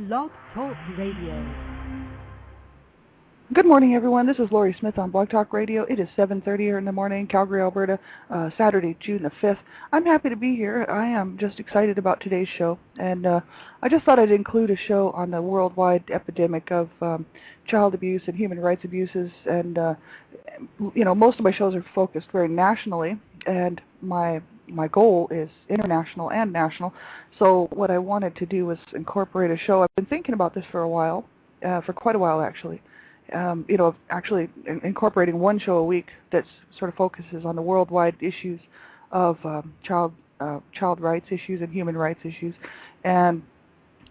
Blog Talk Radio. Good morning, everyone. This is Lori Smith on Blog Talk Radio. It is 7:30 here in the morning, Calgary, Alberta, Saturday, June the 5th. I'm happy to be here. I am just excited about today's show, and I just thought I'd include a show on the worldwide epidemic of child abuse and human rights abuses. And most of my shows are focused very nationally, and my goal is international and national. So what I wanted to do was incorporate a show. I've been thinking about this for a while, for quite a while actually. Actually incorporating one show a week that sort of focuses on the worldwide issues of child rights issues and human rights issues, and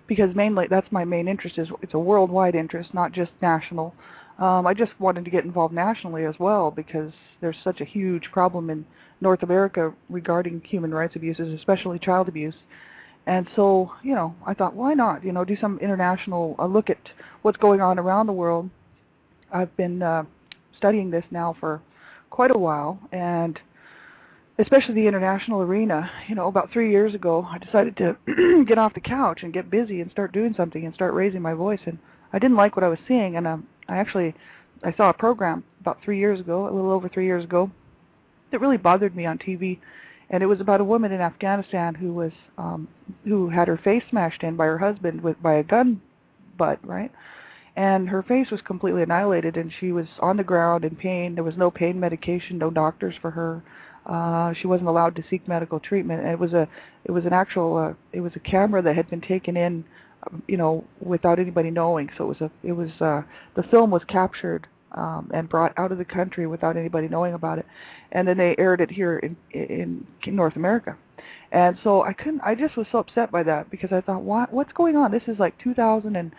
because mainly that's my main interest, is it's a worldwide interest, not just national. I just wanted to get involved nationally as well because there's such a huge problem in North America regarding human rights abuses, especially child abuse. And so, I thought, why not, do some international look at what's going on around the world. I've been studying this now for quite a while, and especially the international arena. About 3 years ago, I decided to get off the couch and get busy and start doing something and start raising my voice. And I didn't like what I was seeing, and I saw a program about 3 years ago, a little over 3 years ago, that really bothered me on TV. And it was about a woman in Afghanistan who had her face smashed in by her husband by a gun butt, right? And her face was completely annihilated, and she was on the ground in pain. There was no pain medication, no doctors for her. She wasn't allowed to seek medical treatment. And it was a camera that had been taken in, without anybody knowing. So the film was captured and brought out of the country without anybody knowing about it, and then they aired it here in North America. And so I just was so upset by that, because I thought, what's going on? This is like 2000, and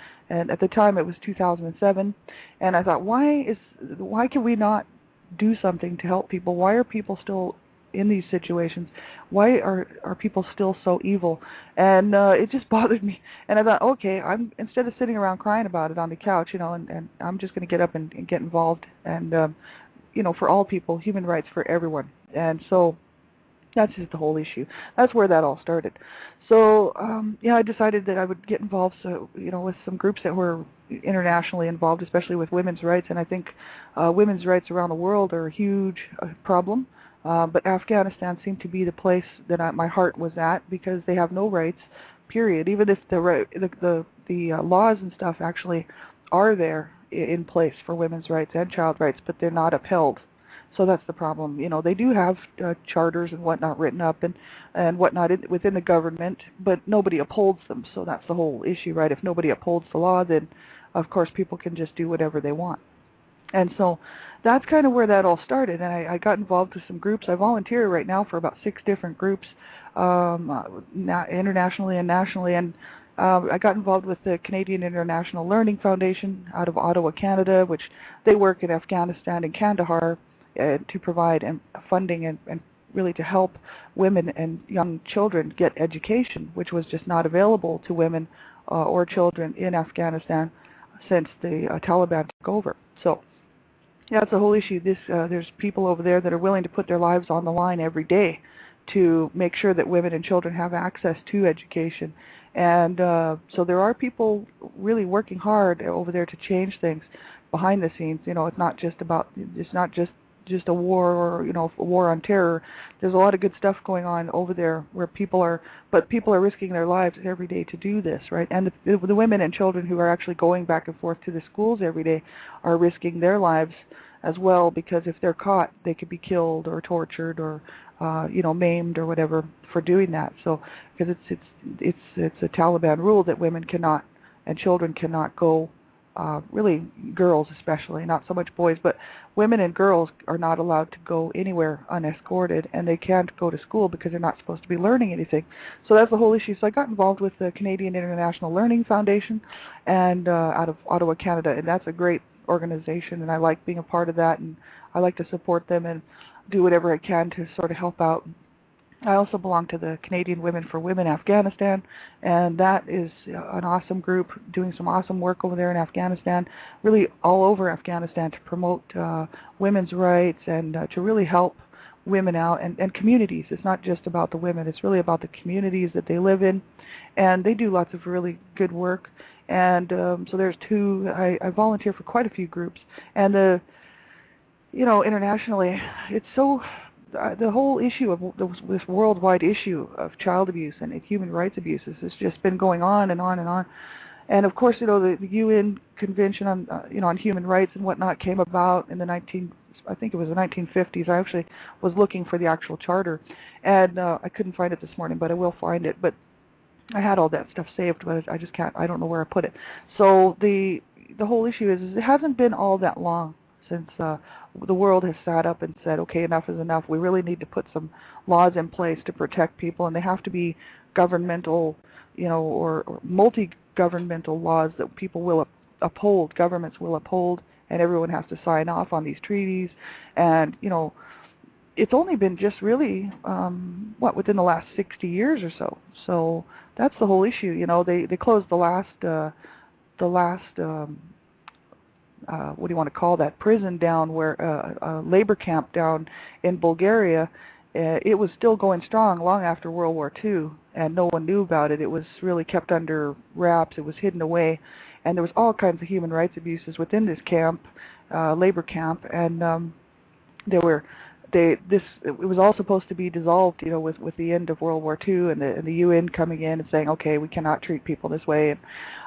at the time it was 2007, and I thought, why can we not do something to help people? Why are people still in these situations? Why are people still so evil? And it just bothered me. And I thought, okay, instead of sitting around crying about it on the couch, and I'm just going to get up and get involved, and for all people, human rights for everyone. And so that's just the whole issue. That's where that all started. So, I decided that I would get involved, with some groups that were internationally involved, especially with women's rights. And I think women's rights around the world are a huge problem. But Afghanistan seemed to be the place that my heart was at, because they have no rights, period. Even if the laws and stuff actually are there in place for women's rights and child rights, but they're not upheld. So that's the problem. They do have charters and whatnot written up and whatnot within the government, but nobody upholds them. So that's the whole issue, right? If nobody upholds the law, then of course people can just do whatever they want. And so that's kind of where that all started. And I got involved with some groups. I volunteer right now for about 6 different groups, internationally and nationally. And I got involved with the Canadian International Learning Foundation out of Ottawa, Canada, which they work in Afghanistan and Kandahar to provide funding and really to help women and young children get education, which was just not available to women or children in Afghanistan since the Taliban took over. So it's a whole issue. There's people over there that are willing to put their lives on the line every day to make sure that women and children have access to education. And so there are people really working hard over there to change things behind the scenes. It's not just a war or a war on terror. There's a lot of good stuff going on over there where people are risking their lives every day to do this, right? And the women and children who are actually going back and forth to the schools every day are risking their lives as well, because if they're caught, they could be killed or tortured or maimed or whatever for doing that. So because it's a Taliban rule that women cannot and children cannot go. Really girls especially, not so much boys, but women and girls are not allowed to go anywhere unescorted, and they can't go to school because they're not supposed to be learning anything. So that's the whole issue. So I got involved with the Canadian International Learning Foundation and out of Ottawa, Canada, and that's a great organization, and I like being a part of that, and I like to support them and do whatever I can to sort of help out. I also belong to the Canadian Women for Women Afghanistan, and that is an awesome group doing some awesome work over there in Afghanistan, really all over Afghanistan, to promote women's rights and to really help women out, and communities. It's not just about the women. It's really about the communities that they live in, and they do lots of really good work. And so there's two. I volunteer for quite a few groups, and internationally, it's so the whole issue of this worldwide issue of child abuse and human rights abuses has just been going on and on and on. And of course, the UN Convention on on Human Rights and whatnot came about in I think it was the 1950s. I actually was looking for the actual charter, and I couldn't find it this morning, but I will find it. But I had all that stuff saved, but I just can't. I don't know where I put it. So the whole issue is it hasn't been all that long since the world has sat up and said, okay, enough is enough. We really need to put some laws in place to protect people, and they have to be governmental, or multi-governmental laws that people will uphold, governments will uphold, and everyone has to sign off on these treaties. And, it's only been just really, within the last 60 years or so. So that's the whole issue. They closed the last what do you want to call that, prison down where a labor camp down in Bulgaria. It was still going strong long after World War II, and no one knew about it. It was really kept under wraps. It was hidden away, and there was all kinds of human rights abuses within this camp, labor camp, and it was all supposed to be dissolved, with the end of World War II and the UN coming in and saying, okay, we cannot treat people this way.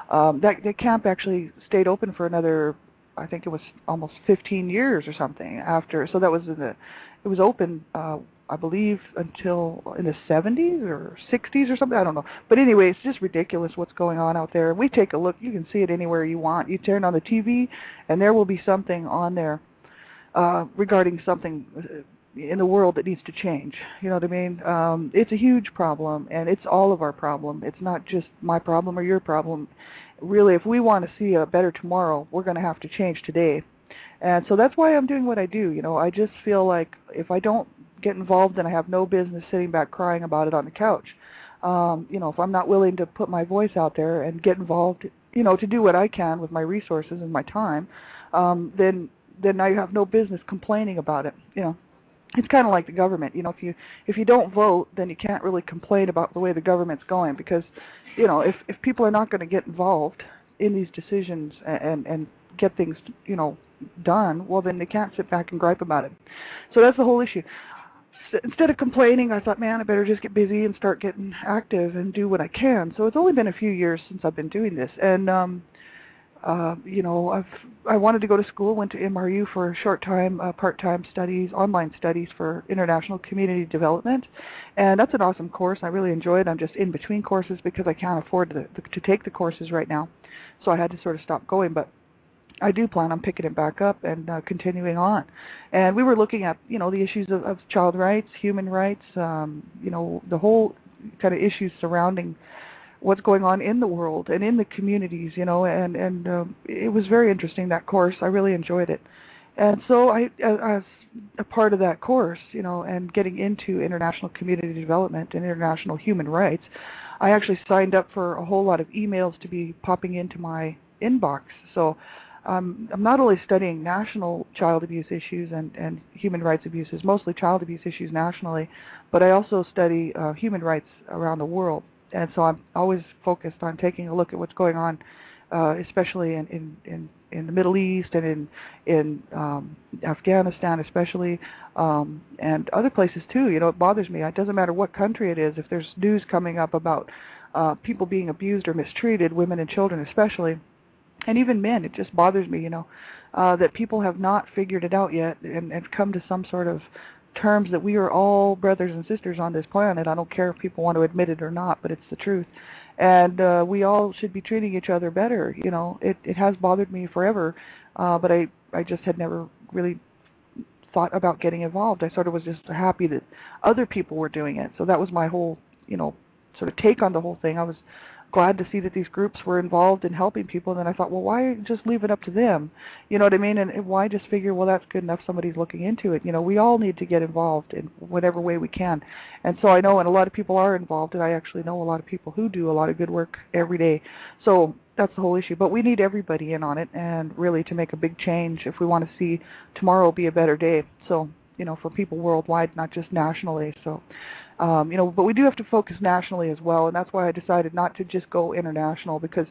And that camp actually stayed open for another, I think it was almost 15 years or something after. So that was it was open, I believe, until in the 70s or 60s or something. I don't know. But anyway, it's just ridiculous what's going on out there. We take a look. You can see it anywhere you want. You turn on the TV, and there will be something on there regarding something in the world that needs to change. You know what I mean? It's a huge problem, and it's all of our problem. It's not just my problem or your problem. Really, if we want to see a better tomorrow, we're going to have to change today. And so that's why I'm doing what I do. I just feel like if I don't get involved, then I have no business sitting back crying about it on the couch. If I'm not willing to put my voice out there and get involved, to do what I can with my resources and my time, then I have no business complaining about it. It's kind of like the government. If you don't vote, then you can't really complain about the way the government's going, because, if people are not going to get involved in these decisions and get things, done, well, then they can't sit back and gripe about it. So that's the whole issue. So instead of complaining, I thought, man, I better just get busy and start getting active and do what I can. So it's only been a few years since I've been doing this, and I wanted to go to school, went to MRU for a short time, part-time studies, online studies for international community development, and that's an awesome course. I really enjoy it. I'm just in between courses because I can't afford to take the courses right now, so I had to sort of stop going, but I do plan on picking it back up and continuing on. And we were looking at, the issues of child rights, human rights, the whole kind of issues surrounding what's going on in the world and in the communities, and it was very interesting, that course. I really enjoyed it. And so as a part of that course, and getting into international community development and international human rights, I actually signed up for a whole lot of emails to be popping into my inbox. So I'm not only studying national child abuse issues and human rights abuses, mostly child abuse issues nationally, but I also study human rights around the world. And so I'm always focused on taking a look at what's going on, especially in the Middle East and in Afghanistan especially, and other places too. It bothers me. It doesn't matter what country it is. If there's news coming up about people being abused or mistreated, women and children especially, and even men, it just bothers me, that people have not figured it out yet and come to some sort of terms that we are all brothers and sisters on this planet. I don't care if people want to admit it or not, but it's the truth. And we all should be treating each other better. It has bothered me forever, but I just had never really thought about getting involved. I sort of was just happy that other people were doing it. So that was my whole, sort of take on the whole thing. I was glad to see that these groups were involved in helping people, and then I thought, well, why just leave it up to them? You know what I mean? And why just figure, well, that's good enough, somebody's looking into it. We all need to get involved in whatever way we can. And so I know, and a lot of people are involved, and I actually know a lot of people who do a lot of good work every day. So that's the whole issue. But we need everybody in on it, and really to make a big change if we want to see tomorrow be a better day. So for people worldwide, not just nationally. So, but we do have to focus nationally as well, and that's why I decided not to just go international, because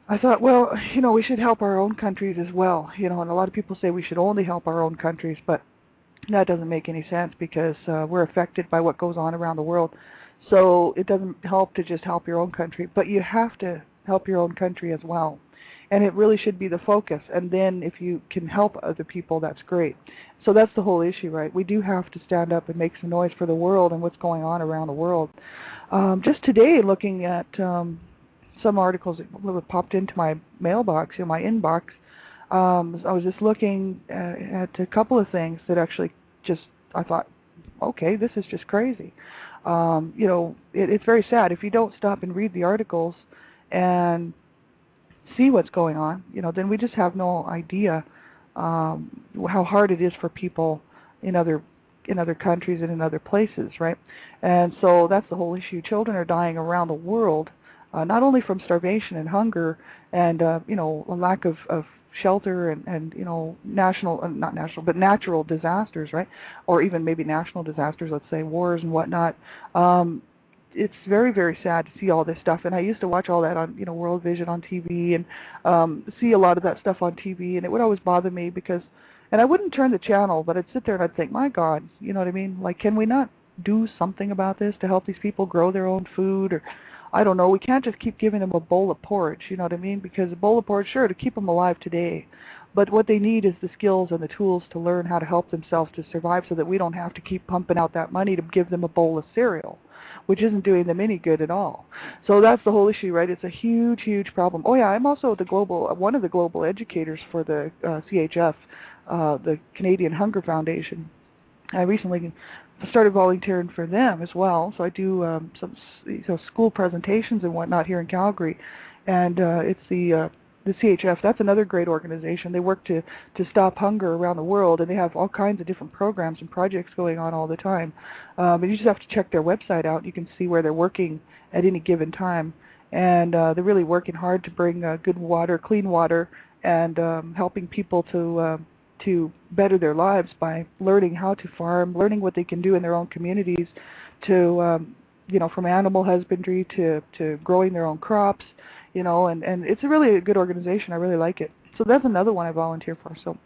I thought, well, we should help our own countries as well, and a lot of people say we should only help our own countries, but that doesn't make any sense, because we're affected by what goes on around the world. So it doesn't help to just help your own country, but you have to help your own country as well. And it really should be the focus. And then if you can help other people, that's great. So that's the whole issue, right? We do have to stand up and make some noise for the world and what's going on around the world. Just today, looking at some articles that popped into my mailbox, my inbox, I was just looking at a couple of things that actually I thought, okay, this is just crazy. It's very sad. If you don't stop and read the articles and see what's going on, then we just have no idea how hard it is for people in other countries and in other places, right? And so that's the whole issue. Children are dying around the world, not only from starvation and hunger and a lack of shelter and not national, but natural disasters, right? Or even maybe national disasters, let's say wars and whatnot. It's very, very sad to see all this stuff. And I used to watch all that on, World Vision on TV and see a lot of that stuff on TV. And it would always bother me and I wouldn't turn the channel, but I'd sit there and I'd think, my God, you know what I mean? Like, can we not do something about this to help these people grow their own food? Or, I don't know, we can't just keep giving them a bowl of porridge, you know what I mean? Because a bowl of porridge, sure, to keep them alive today. But what they need is the skills and the tools to learn how to help themselves to survive, so that we don't have to keep pumping out that money to give them a bowl of cereal, which isn't doing them any good at all. So that's the whole issue, right? It's a huge, huge problem. Oh yeah, I'm also one of the global educators for the CHF, the Canadian Hunger Foundation. I recently started volunteering for them as well, so I do some school presentations and whatnot here in Calgary, and it's the CHF. That's another great organization. They work to stop hunger around the world, and they have all kinds of different programs and projects going on all the time. But you just have to check their website out. You can see where they're working at any given time, and they're really working hard to bring good water, clean water, and helping people to better their lives by learning how to farm, learning what they can do in their own communities, to from animal husbandry to growing their own crops, and it's a really good organization. I really like it. So that's another one I volunteer for. So,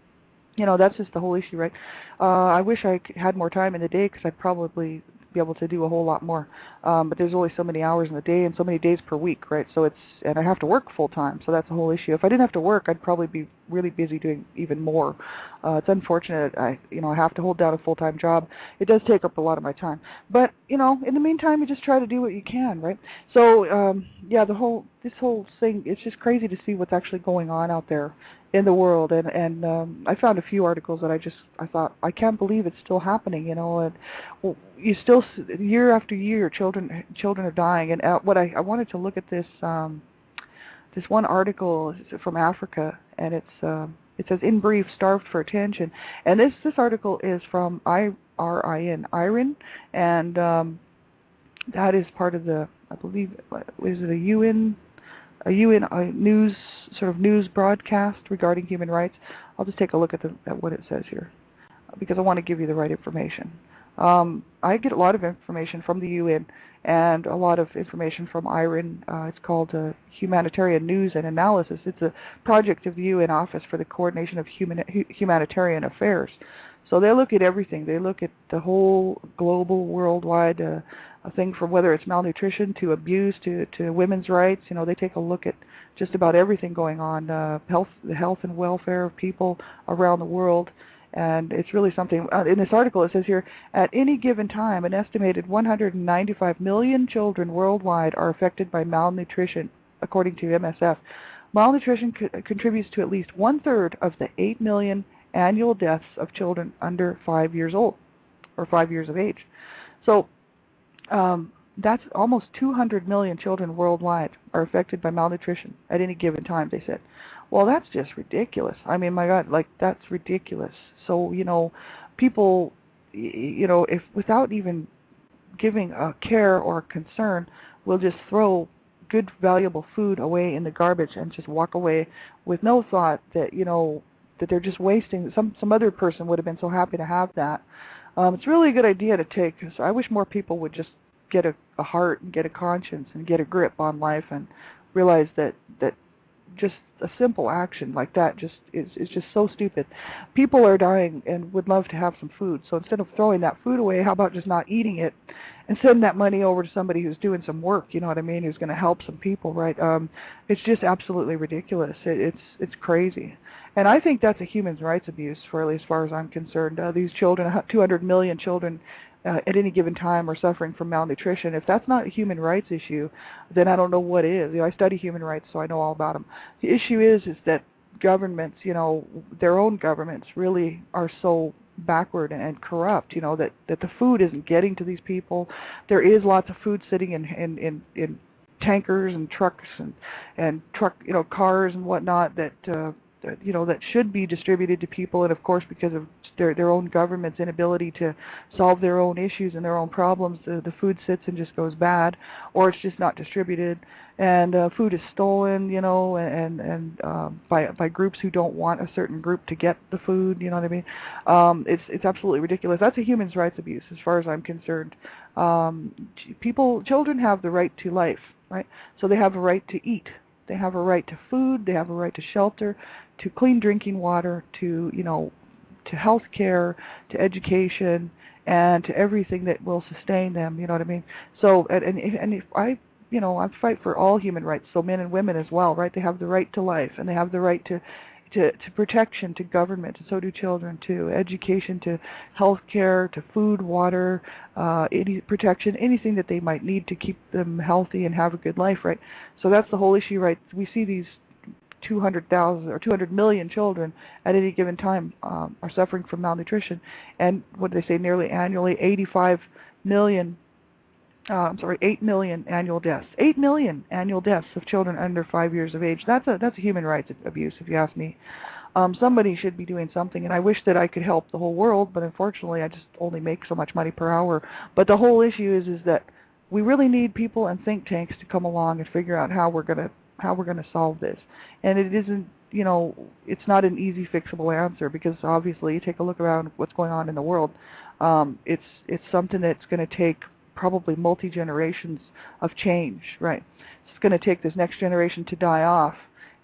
that's just the whole issue, right? I wish I had more time in the day, because I'd probably be able to do a whole lot more. But there's only so many hours in the day and so many days per week, right? So and I have to work full time, so that's the whole issue. If I didn't have to work, I'd probably be really busy doing even more. It's unfortunate. I have to hold down a full-time job. It does take up a lot of my time. But, in the meantime, you just try to do what you can, right? So, this whole thing, it's just crazy to see what's actually going on out there in the world, and I found a few articles that I thought, I can't believe it's still happening, and you still, year after year, children are dying. And what I wanted to look at this one article from Africa, and it says, in brief, starved for attention. And this article is from IRIN, and that is part of the, I believe, is it a UN news broadcast regarding human rights. I'll just take a look at what it says here, because I want to give you the right information. I get a lot of information from the UN and a lot of information from IRIN. It's called Humanitarian News and Analysis. It's a project of the UN Office for the Coordination of Humanitarian Affairs. So they look at everything. They look at the whole global, worldwide thing, from whether it's malnutrition to abuse to women's rights. They take a look at just about everything going on, the health and welfare of people around the world. And it's really something. In this article, it says here, at any given time, an estimated 195 million children worldwide are affected by malnutrition, according to MSF. Malnutrition contributes to at least 1/3 of the 8 million annual deaths of children under 5 years old, or 5 years of age. So that's almost 200 million children worldwide are affected by malnutrition at any given time, they said. Well, that's just ridiculous. I mean, my God, that's ridiculous. So, people, if without even giving a care or concern, will just throw good, valuable food away in the garbage and just walk away with no thought that, that they're just wasting. Some other person would have been so happy to have that. It's really a good idea to take. So I wish more people would just get a heart and get a conscience and get a grip on life and realize that just a simple action like that just is just so stupid. People are dying and would love to have some food. So instead of throwing that food away, how about just not eating it and send that money over to somebody who's doing some work, you know what I mean, who's going to help some people, right? It's just absolutely ridiculous. It's crazy. And I think that's a human rights abuse, for as far as I'm concerned. These children, 200 million children at any given time are suffering from malnutrition. If that's not a human rights issue, then I don't know what is. I study human rights, so I know all about them. The issue is that governments, their own governments really are so backward and corrupt, that the food isn't getting to these people. There is lots of food sitting in tankers and trucks and truck, cars and whatnot that should be distributed to people, and of course because of their own government's inability to solve their own issues and their own problems, the food sits and just goes bad, or it's just not distributed, and food is stolen, and by groups who don't want a certain group to get the food, you know what I mean? It's absolutely ridiculous. That's a human rights abuse as far as I'm concerned. Children have the right to life, right? So they have a right to eat. They have a right to food, they have a right to shelter, to clean drinking water, to health care, to education, and to everything that will sustain them, you know what I mean? So, and if I fight for all human rights, so men and women as well, right? They have the right to life, and they have the right to protection, to government, and so do children too. Education, to health care, to food, water, any protection, anything that they might need to keep them healthy and have a good life, right? So that's the whole issue, right? We see these 200,000 or 200 million children at any given time are suffering from malnutrition, and what do they say? Nearly annually, 8 million annual deaths. 8 million annual deaths of children under 5 years of age. That's a human rights abuse, if you ask me. Somebody should be doing something, and I wish that I could help the whole world, but unfortunately I just only make so much money per hour. But the whole issue is that we really need people and think tanks to come along and figure out how we're gonna solve this. And it isn't, it's not an easy fixable answer, because obviously you take a look around what's going on in the world. It's something that's going to take probably multi-generations of change, right? It's going to take this next generation to die off,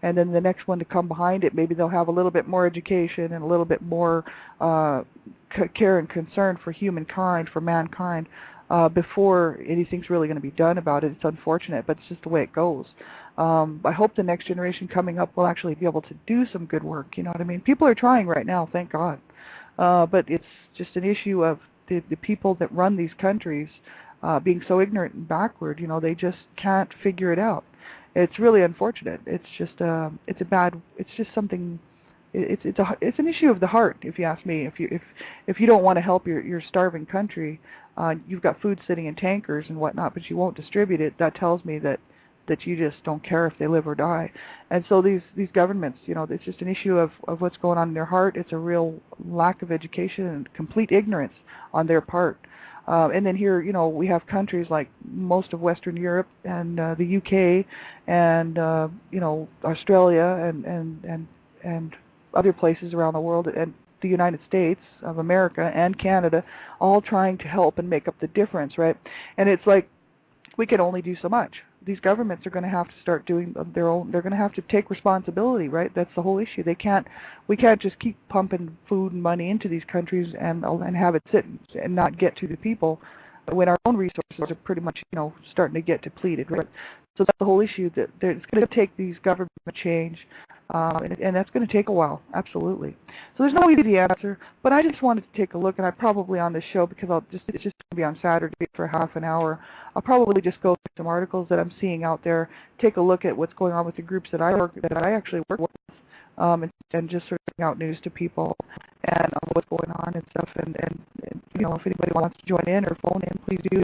and then the next one to come behind it. Maybe they'll have a little bit more education and a little bit more care and concern for humankind, for mankind, before anything's really going to be done about it. It's unfortunate, but it's just the way it goes. I hope the next generation coming up will actually be able to do some good work, you know what I mean? People are trying right now, thank God. But it's just an issue of the people that run these countries being so ignorant and backward, they just can't figure it out. It's really unfortunate. It's just it's just something. It's an issue of the heart, if you ask me. If you don't want to help your starving country, you've got food sitting in tankers and whatnot, but you won't distribute it. That tells me that you just don't care if they live or die. And so these governments, it's just an issue of what's going on in their heart. It's a real lack of education and complete ignorance on their part. And then here, we have countries like most of Western Europe and the UK and Australia and other places around the world, and the United States of America and Canada, all trying to help and make up the difference, right? And it's like we can only do so much. These governments are going to have to start doing their own. They're going to have to take responsibility, right? That's the whole issue. We can't just keep pumping food and money into these countries and have it sit and not get to the people when our own resources are pretty much, starting to get depleted, right? So that's the whole issue. That it's going to take these government change, and that's going to take a while, absolutely. So there's no easy answer, but I just wanted to take a look, and I probably on this show, because it's just going to be on Saturday for half an hour, I'll probably just go through some articles that I'm seeing out there, take a look at what's going on with the groups that I actually work with, and just sort of bring out news to people and what's going on and stuff. And if anybody wants to join in or phone in, please do.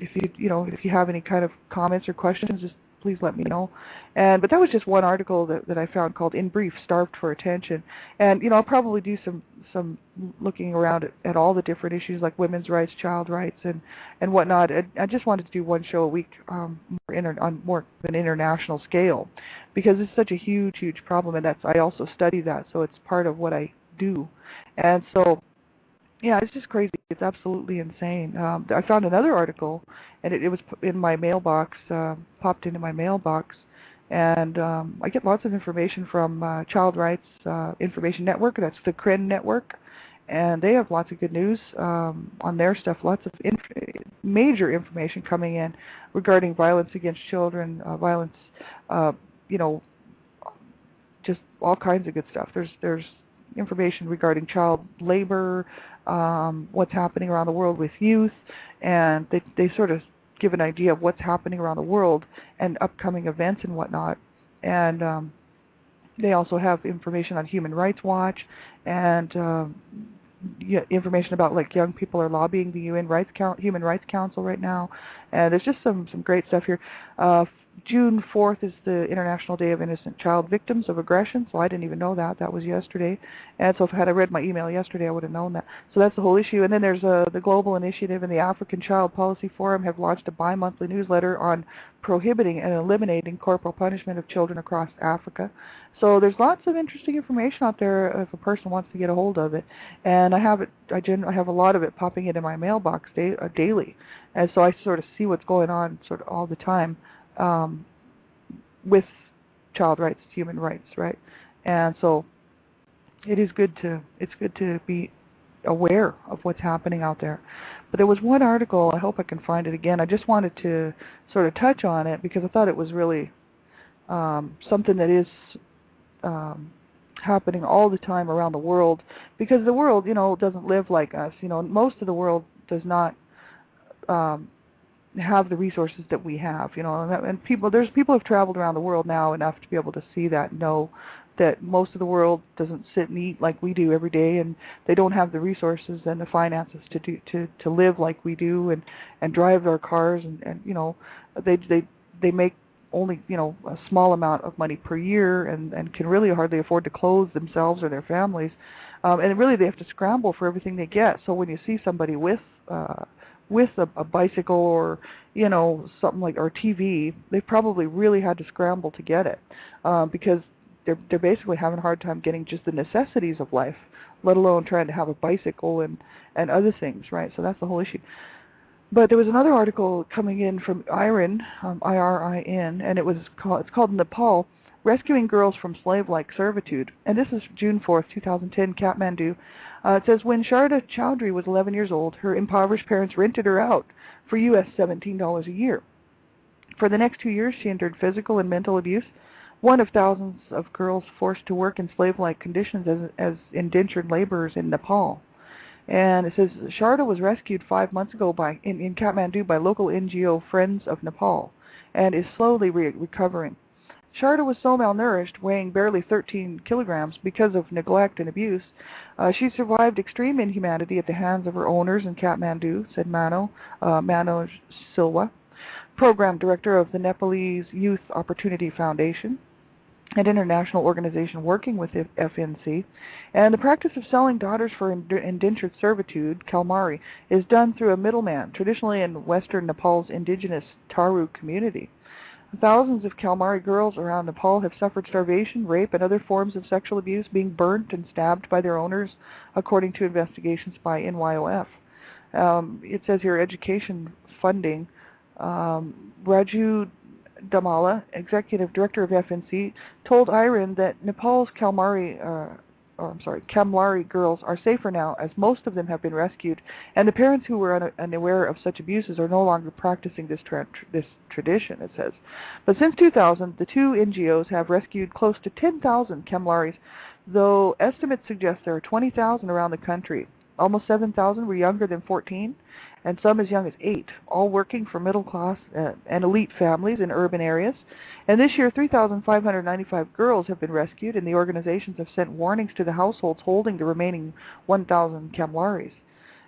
If you have any kind of comments or questions, just please let me know. But that was just one article that I found called "In Brief: Starved for Attention." And I'll probably do some looking around at all the different issues like women's rights, child rights, and whatnot. I just wanted to do one show a week on more of an international scale, because it's such a huge problem, and I also study that, so it's part of what I do. And so, yeah, it's just crazy. It's absolutely insane. I found another article, and it was in my mailbox, popped into my mailbox, and I get lots of information from Child Rights Information Network. That's the CRIN network, and they have lots of good news on their stuff. Lots of major information coming in regarding violence against children, violence, just all kinds of good stuff. There's information regarding child labor, what's happening around the world with youth, and they sort of give an idea of what's happening around the world and upcoming events and whatnot. And they also have information on Human Rights Watch and information about like young people are lobbying the Human Rights Council right now. And there's just some great stuff here. June 4th is the International Day of Innocent Child Victims of Aggression, so I didn't even know that. That was yesterday. And so had I read my email yesterday, I would have known that. So that's the whole issue. And then there's the Global Initiative and the African Child Policy Forum have launched a bi-monthly newsletter on prohibiting and eliminating corporal punishment of children across Africa. So there's lots of interesting information out there if a person wants to get a hold of it. And I have a lot of it popping into my mailbox daily. And so I sort of see what's going on sort of all the time. With child rights, human rights, right? And so it's good to be aware of what's happening out there. But there was one article, I hope I can find it again. I just wanted to sort of touch on it because I thought it was really something that is happening all the time around the world, because the world, doesn't live like us. Most of the world does not have the resources that we have, and there's people who've traveled around the world now enough to be able to see that, know that most of the world doesn't sit and eat like we do every day, and they don't have the resources and the finances to live like we do and drive our cars, and they make only a small amount of money per year and can really hardly afford to clothe themselves or their families, and really they have to scramble for everything they get. So when you see somebody with a bicycle or something like, or TV, they probably really had to scramble to get it, because they're basically having a hard time getting just the necessities of life, let alone trying to have a bicycle and other things, right? So that's the whole issue. But there was another article coming in from IRIN, IRIN, and it's called Nepal, Rescuing Girls from Slave-Like Servitude. And this is June 4th, 2010, Kathmandu. It says, when Sharda Chowdhury was 11 years old, her impoverished parents rented her out for US $17 a year. For the next 2 years, she endured physical and mental abuse, one of thousands of girls forced to work in slave-like conditions as indentured laborers in Nepal. And it says, Sharda was rescued 5 months ago in Kathmandu by local NGO Friends of Nepal and is slowly recovering. Sharda was so malnourished, weighing barely 13 kilograms because of neglect and abuse. She survived extreme inhumanity at the hands of her owners in Kathmandu, said Mano Silva, program director of the Nepalese Youth Opportunity Foundation, an international organization working with FNC. And the practice of selling daughters for indentured servitude, Kalmari, is done through a middleman, traditionally in western Nepal's indigenous Taru community. Thousands of Kalmari girls around Nepal have suffered starvation, rape, and other forms of sexual abuse, being burnt and stabbed by their owners, according to investigations by NYOF. It says here, education funding. Raju Damala, executive director of FNC, told IRIN that Nepal's Kalmari girls are safer now, as most of them have been rescued, and the parents who were unaware of such abuses are no longer practicing this tradition, it says. But since 2000, the two NGOs have rescued close to 10,000 Kamlaris, though estimates suggest there are 20,000 around the country. Almost 7,000 were younger than 14, and some as young as 8, all working for middle-class and elite families in urban areas. And this year, 3,595 girls have been rescued, and the organizations have sent warnings to the households holding the remaining 1,000 Kamlaris.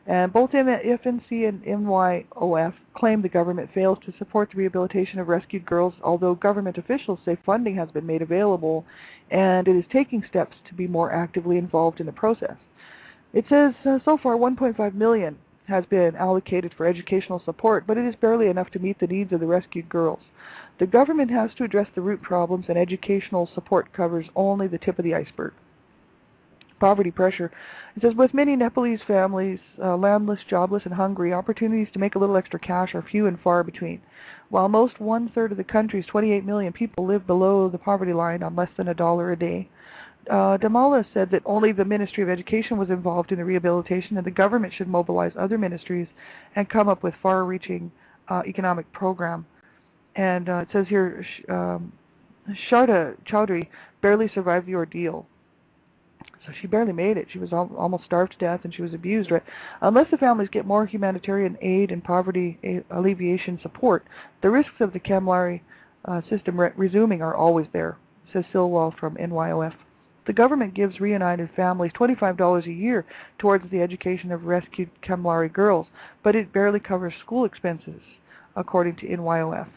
And both FNC and NYOF claim the government fails to support the rehabilitation of rescued girls, although government officials say funding has been made available and it is taking steps to be more actively involved in the process. It says so far $1.5 million has been allocated for educational support, but it is barely enough to meet the needs of the rescued girls. The government has to address the root problems, and educational support covers only the tip of the iceberg. Poverty pressure. It says, with many Nepalese families landless, jobless, and hungry, opportunities to make a little extra cash are few and far between. While most one-third of the country's 28 million people live below the poverty line on less than $1 a day, Damala said that only the Ministry of Education was involved in the rehabilitation, and the government should mobilize other ministries and come up with far-reaching economic program. And it says here, Sharda Chowdhury barely survived the ordeal. So she barely made it. She was almost starved to death, and she was abused. Right? Unless the families get more humanitarian aid and poverty alleviation support, the risks of the Kamlari system resuming are always there, says Silwal from NYOF. The government gives reunited families $25 a year towards the education of rescued Kamlari girls, but it barely covers school expenses, according to NYOF.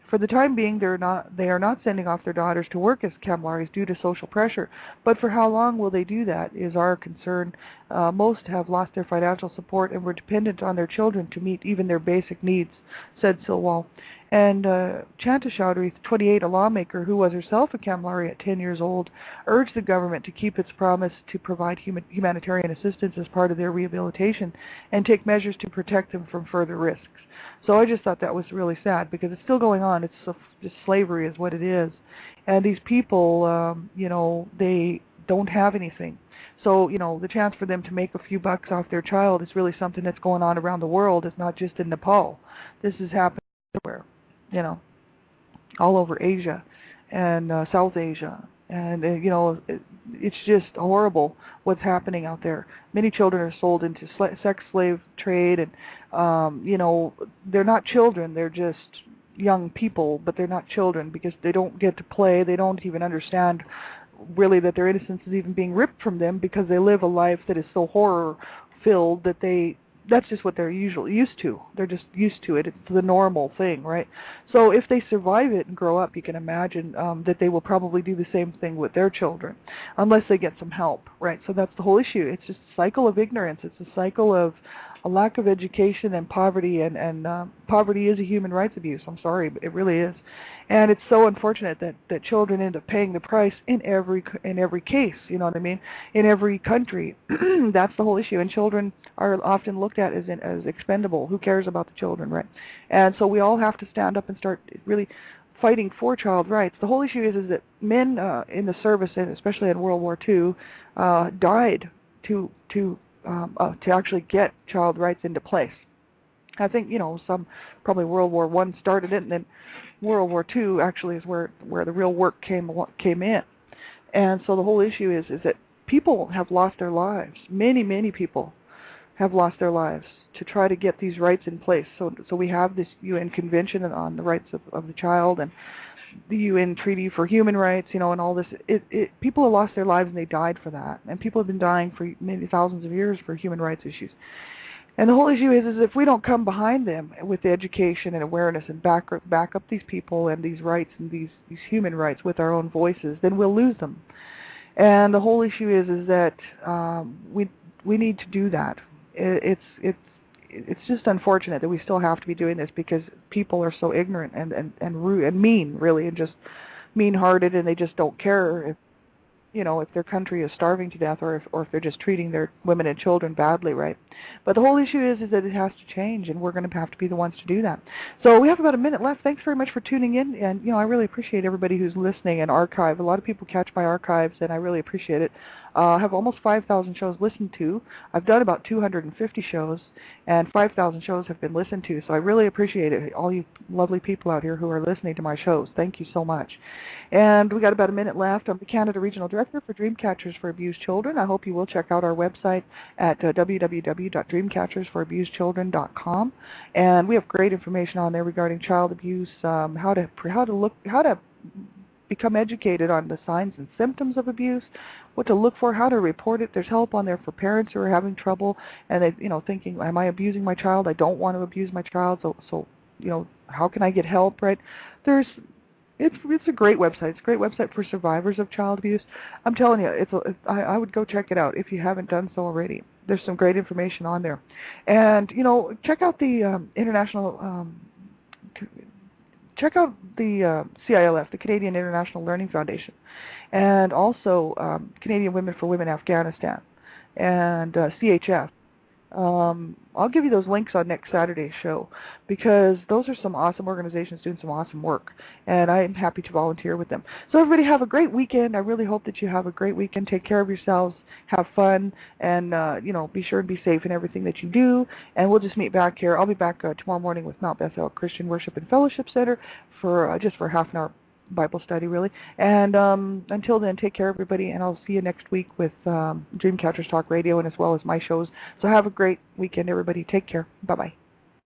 For the time being, they are not sending off their daughters to work as Kamlaris due to social pressure, but for how long will they do that is our concern. Most have lost their financial support and were dependent on their children to meet even their basic needs, said Silwal. And Chanta Chowdhury, 28, a lawmaker who was herself a Kamlari at 10 years old, urged the government to keep its promise to provide humanitarian assistance as part of their rehabilitation and take measures to protect them from further risks. So I just thought that was really sad because it's still going on. It's just slavery is what it is. And these people, they don't have anything. So, the chance for them to make a few bucks off their child is really something that's going on around the world. It's not just in Nepal. This is happening everywhere, all over Asia and South Asia. And, it's just horrible what's happening out there. Many children are sold into sex slave trade, and, they're not children. They're just young people, but they're not children because they don't get to play. They don't even understand really that their innocence is even being ripped from them because they live a life that is so horror-filled that that's just what they're usually used to. They're just used to it. It's the normal thing, right? So if they survive it and grow up, you can imagine that they will probably do the same thing with their children, unless they get some help, right? So that's the whole issue. It's just a cycle of ignorance. It's a cycle of a lack of education and poverty, and poverty is a human rights abuse. I'm sorry, but it really is. And it's so unfortunate that children end up paying the price in every case, you know what I mean, in every country. That's the whole issue. And children are often looked at as expendable. Who cares about the children, right? And so we all have to stand up and start really fighting for child rights. The whole issue is that men in the service, especially in World War II, died to actually get child rights into place. I think, some probably World War I started it, and then World War II actually is where the real work came in. And so the whole issue is that people have lost their lives. Many people have lost their lives to try to get these rights in place. So we have this UN Convention on the Rights of the Child and the UN Treaty for Human Rights, and all this. People have lost their lives and they died for that. And people have been dying for many thousands of years for human rights issues. And the whole issue is if we don't come behind them with education and awareness and back up these people and these rights and these human rights with our own voices, then we'll lose them. And the whole issue is that we need to do that. It's just unfortunate that we still have to be doing this because people are so ignorant and rude and mean, really, and just mean-hearted, and they just don't care if their country is starving to death or if they're just treating their women and children badly, right? But the whole issue is that it has to change, and we're going to have to be the ones to do that. So we have about a minute left. Thanks very much for tuning in, and I really appreciate everybody who's listening and archive. A lot of people catch my archives, and I really appreciate it. I have almost 5,000 shows listened to. I've done about 250 shows, and 5,000 shows have been listened to, so I really appreciate it, all you lovely people out here who are listening to my shows. Thank you so much. And we got about a minute left. I'm the Canada Regional Director for Dreamcatchers for Abused Children. I hope you will check out our website at www.dreamcatchersforabusedchildren.com, and we have great information on there regarding child abuse, how to become educated on the signs and symptoms of abuse, what to look for, how to report it. There's help on there for parents who are having trouble and they, thinking, am I abusing my child? I don't want to abuse my child, so how can I get help, right? It's a great website. It's a great website for survivors of child abuse. I'm telling you, I would go check it out if you haven't done so already. There's some great information on there, and check out the check out the CILF, the Canadian International Learning Foundation, and also Canadian Women for Women Afghanistan, and CHF. I'll give you those links on next Saturday's show because those are some awesome organizations doing some awesome work, and I'm happy to volunteer with them. So everybody have a great weekend. I really hope that you have a great weekend. Take care of yourselves, have fun, and be sure and be safe in everything that you do. And we'll just meet back here. I'll be back tomorrow morning with Mount Bethel Christian Worship and Fellowship Center for just for half an hour Bible study, really. And until then, take care, everybody, and I'll see you next week with Dreamcatchers Talk Radio and as well as my shows. So have a great weekend, everybody. Take care. Bye-bye.